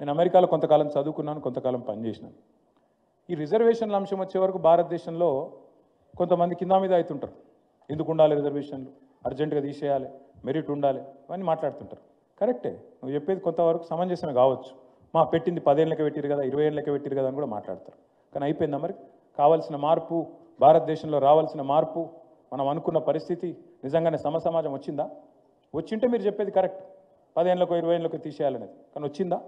నేను అమెరికాలో కొంతకాలం చదువుకున్నాను, కొంతకాలం పనిచేసినాను. ఈ రిజర్వేషన్ల అంశం వచ్చే వరకు భారతదేశంలో కొంతమంది కింద మీద అవుతుంటారు. ఎందుకు ఉండాలి రిజర్వేషన్లు, అర్జెంటుగా తీసేయాలి, మెరిట్ ఉండాలి, అవన్నీ మాట్లాడుతుంటారు. కరెక్టే, నువ్వు చెప్పేది కొంతవరకు సమంజసమే కావచ్చు. పెట్టింది 10 ఏళ్ళకి పెట్టిరు కదా, 20 ఏళ్ళకి పెట్టిరు కదా అని కూడా మాట్లాడతారు. కానీ అయిపోయిందా మరి? కావాల్సిన మార్పు, భారతదేశంలో రావాల్సిన మార్పు, మనం అనుకున్న పరిస్థితి నిజంగానే సమాజం వచ్చిందా? వచ్చింటే మీరు చెప్పేది కరెక్ట్, 10 ఏళ్ళకో 20 ఏళ్ళకో తీసేయాలనేది. కానీ వచ్చిందా?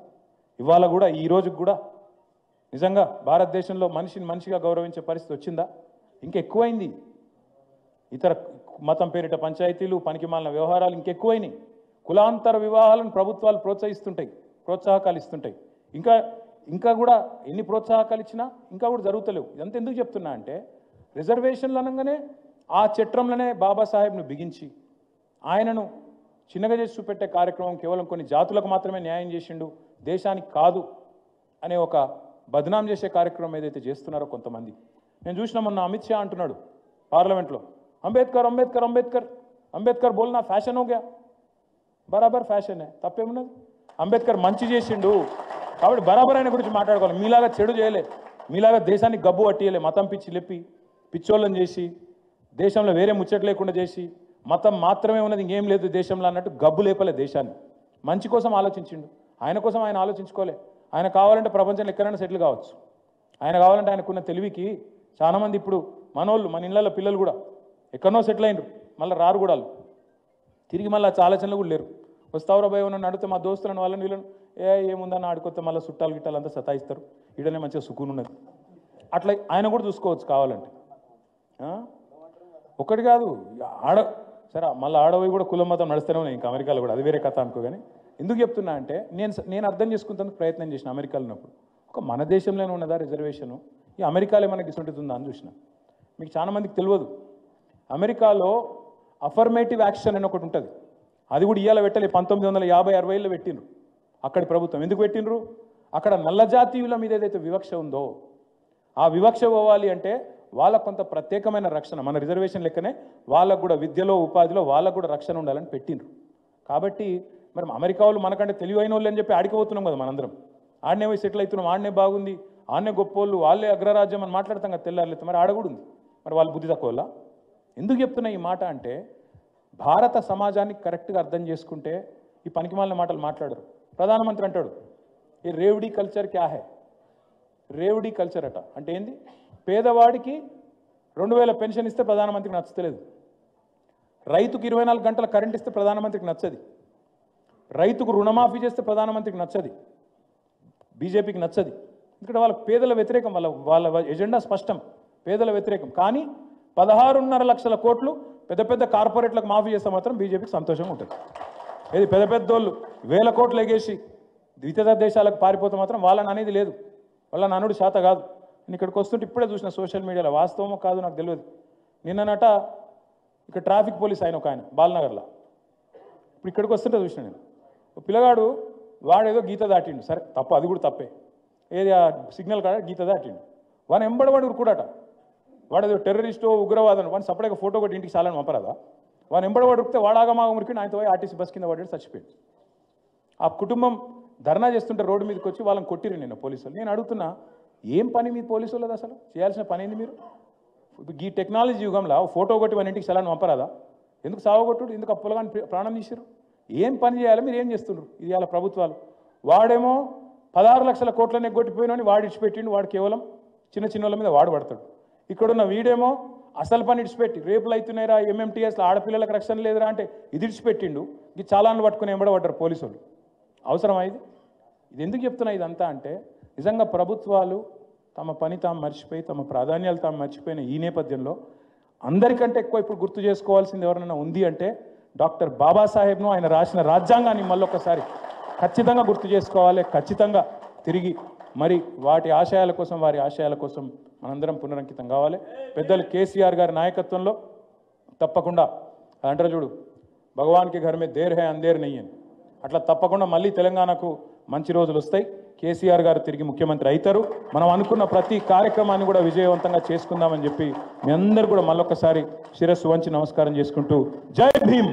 ఇవాళ కూడా, ఈ రోజుకి కూడా నిజంగా భారతదేశంలో మనిషిని మనిషిగా గౌరవించే పరిస్థితి వచ్చిందా? ఇంకెక్కువైంది. ఇతర మతం పేరిట పంచాయతీలు, పనికిమాలిన వ్యవహారాలు ఇంకెక్కువైనాయి. కులాంతర వివాహాలను ప్రభుత్వాలు ప్రోత్సాహకాలు ఇస్తుంటాయి. ఇంకా కూడా ఎన్ని ప్రోత్సాహకాలు ఇచ్చినా ఇంకా కూడా జరుగుతలేవు. ఇదంతా ఎందుకు చెప్తున్నా అంటే, రిజర్వేషన్లు అనగానే ఆ చట్రంలోనే బాబాసాహెబ్ను బిగించి ఆయనను చిన్నగా చేసి చూపెట్టే కార్యక్రమం కేవలం కొన్ని జాతులకు మాత్రమే న్యాయం చేసిండు, దేశానికి కాదు అనే ఒక బదనాం చేసే కార్యక్రమం ఏదైతే చేస్తున్నారో కొంతమంది. నేను చూసిన మొన్న అమిత్ షా అంటున్నాడు పార్లమెంట్లో, అంబేద్కర్ అంబేద్కర్ అంబేద్కర్ అంబేద్కర్ బోల్నా ఫ్యాషన్ హోగా. బరాబర్ ఫ్యాషనే, తప్పేమున్నది? అంబేద్కర్ మంచి చేసిండు కాబట్టి బరాబర్ ఆయన గురించి మాట్లాడుకోవాలి. మీలాగా చెడు చేయలే, మీలాగా దేశానికి గబ్బు పట్టియలే, మతం పిచ్చి లేపి పిచ్చోళ్ళని చేసి దేశంలో వేరే ముచ్చట లేకుండా చేసి మతం మాత్రమే ఉన్నది ఇంకేం లేదు దేశంలో అన్నట్టు గబ్బు లేపలే దేశాన్ని. మంచి కోసం ఆలోచించిండు. ఆయన కోసం ఆయన ఆలోచించుకోలే. ఆయన కావాలంటే ప్రపంచంలో ఎక్కడైనా సెటిల్ కావచ్చు. ఆయన కావాలంటే ఆయనకున్న తెలివికి చాలామంది ఇప్పుడు మనోళ్ళు, మన ఇళ్ళల్లో పిల్లలు కూడా ఎక్కడనో సెటిల్ అయినరు, మళ్ళీ రారు కూడా తిరిగి మళ్ళీ ఆలోచనలు కూడా లేరు. వస్తావురా భయ నన్ను అడిగితే మా దోస్తులను వాళ్ళని వీళ్ళను ఏముందని ఆడుకొస్తే మళ్ళీ చుట్టాలు గిట్టాలు అంతా సతాయిస్తారు, ఈడనే మంచిగా సుకూన్ ఉన్నది. అట్లా ఆయన కూడా చూసుకోవచ్చు కావాలంటే. ఒకటి కాదు సరే, మళ్ళీ ఆడవి కూడా కులం మతం నడుస్తూనే ఉన్నాయి ఇంకా అమెరికాలో కూడా, అది వేరే కథ అనుకో. కానీ ఎందుకు చెప్తున్నా అంటే, నేను అర్థం చేసుకుంటానికి ప్రయత్నం చేసిన అమెరికాలో ఉన్నప్పుడు. ఒక మన దేశంలోనే ఉన్నదా రిజర్వేషను, ఈ అమెరికాలో మనకి ఇసుంటుందా అని చూసిన. మీకు చాలా మందికి తెలియదు, అమెరికాలో అఫర్మేటివ్ యాక్షన్ అని ఒకటి ఉంటుంది. అది కూడా ఇవాళ పెట్టలే, 1950-60లో పెట్టినరు అక్కడి ప్రభుత్వం. ఎందుకు పెట్టినరు? అక్కడ నల్ల జాతీయుల మీద ఏదైతే వివక్ష ఉందో ఆ వివక్ష పోవాలి అంటే వాళ్ళకు కొంత ప్రత్యేకమైన రక్షణ, మన రిజర్వేషన్ లెక్కనే వాళ్ళకు కూడా విద్యలో ఉపాధిలో వాళ్ళకు కూడా రక్షణ ఉండాలని పెట్టినరు. కాబట్టి మరి అమెరికా వాళ్ళు మనకంటే తెలివైన వాళ్ళు అని చెప్పి ఆడిపోతున్నాం కదా మనందరం. ఆడనే పోయి సెటిల్ అవుతున్నాం, ఆడనే బాగుంది, ఆడనే గొప్పోళ్ళు, వాళ్ళే అగ్రరాజ్యం అని మాట్లాడతాం కదా తెల్లారులైతే. మరి ఆడకూడదు, మరి వాళ్ళు బుద్ధి తక్కువ. ఎందుకు చెప్తున్నా ఈ మాట అంటే, భారత సమాజాన్ని కరెక్ట్గా అర్థం చేసుకుంటే ఈ పనికిమాలిన మాటలు మాట్లాడరు. ప్రధానమంత్రి అంటాడు, ఈ రేవడీ కల్చర్ క్యా హై, రేవడీ కల్చర్ అట అంటే ఏంది? పేదవాడికి 2000 పెన్షన్ ఇస్తే ప్రధానమంత్రికి నచ్చలేదు, రైతుకు 24 గంటల కరెంట్ ఇస్తే ప్రధానమంత్రికి నచ్చది, రైతుకు రుణమాఫీ చేస్తే ప్రధానమంత్రికి నచ్చది, బీజేపీకి నచ్చది. ఇక్కడ వాళ్ళ పేదల వ్యతిరేకం, వాళ్ళ ఎజెండా స్పష్టం, పేదల వ్యతిరేకం. కానీ 16.5 లక్షల కోట్లు పెద్ద పెద్ద కార్పొరేట్లకు మాఫీ చేస్తే మాత్రం బీజేపీకి సంతోషంగా ఉంటుంది. ఏది పెద్ద పెద్దోళ్ళు 1000 కోట్లు ఎగేసి ఇతర దేశాలకు పారిపోతే మాత్రం వాళ్ళని అనేది లేదు, వాళ్ళని అనుడు శాత కాదు. నేను ఇక్కడికి వస్తుంటే ఇప్పుడే చూసిన సోషల్ మీడియాలో, వాస్తవమో కాదు నాకు తెలియదు, నిన్ననట ఇక్కడ ట్రాఫిక్ పోలీస్ ఆయన ఒక ఆయన బాలనగర్లో, ఇప్పుడు ఇక్కడికి వస్తుంటే చూసిన నేను, పిల్లగాడు వాడేదో గీత దాటిండు, సరే తప్పు, అది కూడా తప్పే, ఏది ఆ సిగ్నల్ కాడ గీత దాటిండు, వాడు ఎంబడవాడు ఉరుకుడట, వాడేదో టెర్రరిస్టో ఉగ్రవాదం, వాడిని సపరేట్గా ఫోటో కొట్టి ఇంటికి చాలని పంపరాదా? వాడు ఎంబడవాడు ఉరికితే వాడాగమాగం ఉరికిండు, ఆయనతో పోయి ఆర్టీసీ బస్ కింద పడ్డాడు, చచ్చిపోయాడు. ఆ కుటుంబం ధర్నా చేస్తుంటే రోడ్డు మీదకి వచ్చి వాళ్ళని కొట్టిరు నిన్న పోలీసులు. నేను అడుగుతున్నా, ఏం పని మీ పోలీసు వాళ్ళది అసలు? చేయాల్సిన పని ఏంది మీరు? ఈ టెక్నాలజీ యుగంలో ఫోటో కొట్టి మన ఇంటికి చలాన్ని పంపరాదా? ఎందుకు సావగొట్టుడు, ఎందుకు అప్పులుగాని ప్రాణం తీసిరు? ఏం పని చేయాలి, మీరు ఏం చేస్తున్నారు ఇది వాళ్ళ ప్రభుత్వాలు? వాడేమో 16 లక్షల కోట్లనే కొట్టిపోయినని వాడు ఇడిచిపెట్టిండు, వాడు కేవలం చిన్న చిన్న వాళ్ళ మీద వాడు పడతాడు. ఇక్కడున్న వీడేమో అసలు పని ఇడిచిపెట్టి, రేపులు అవుతున్నాయిరా, ఎంఎంటీఎస్లో ఆడపిల్లలకు రక్షణ లేదురా అంటే ఇది ఇడిచిపెట్టిండు, ఇది చాలాను పట్టుకుని ఎంబడబడ్డారు పోలీసు వాళ్ళు. అవసరమా ఇది? ఇది ఎందుకు చెప్తున్నా ఇదంతా అంటే, నిజంగా ప్రభుత్వాలు తమ పని తాము మర్చిపోయి, తమ ప్రాధాన్యాలు తాము మర్చిపోయిన ఈ నేపథ్యంలో అందరికంటే ఎక్కువ ఇప్పుడు గుర్తు చేసుకోవాల్సింది ఎవరైనా ఉంది అంటే డాక్టర్ బాబాసాహెబ్ను, ఆయన రాసిన రాజ్యాంగాన్ని మళ్ళొకసారి ఖచ్చితంగా గుర్తు చేసుకోవాలి. ఖచ్చితంగా తిరిగి మరి వాటి ఆశయాల కోసం, వారి ఆశయాల కోసం మనందరం పునరంకితం కావాలి. పెద్దలు కేసీఆర్ గారి నాయకత్వంలో తప్పకుండా అంటారు చూడు, భగవాన్కి ఘర్ మే దేర్ హై అందేర్ నహీ అని, అట్లా తప్పకుండా మళ్ళీ తెలంగాణకు మంచి రోజులు వస్తాయి. కేసీఆర్ గారు తిరిగి ముఖ్యమంత్రి అవుతారు. మనం అనుకున్న ప్రతి కార్యక్రమాన్ని కూడా విజయవంతంగా చేసుకుందామని చెప్పి మీ అందరూ కూడా మళ్ళొకసారి శిరస్సు వంచి నమస్కారం చేసుకుంటూ జై భీమ్.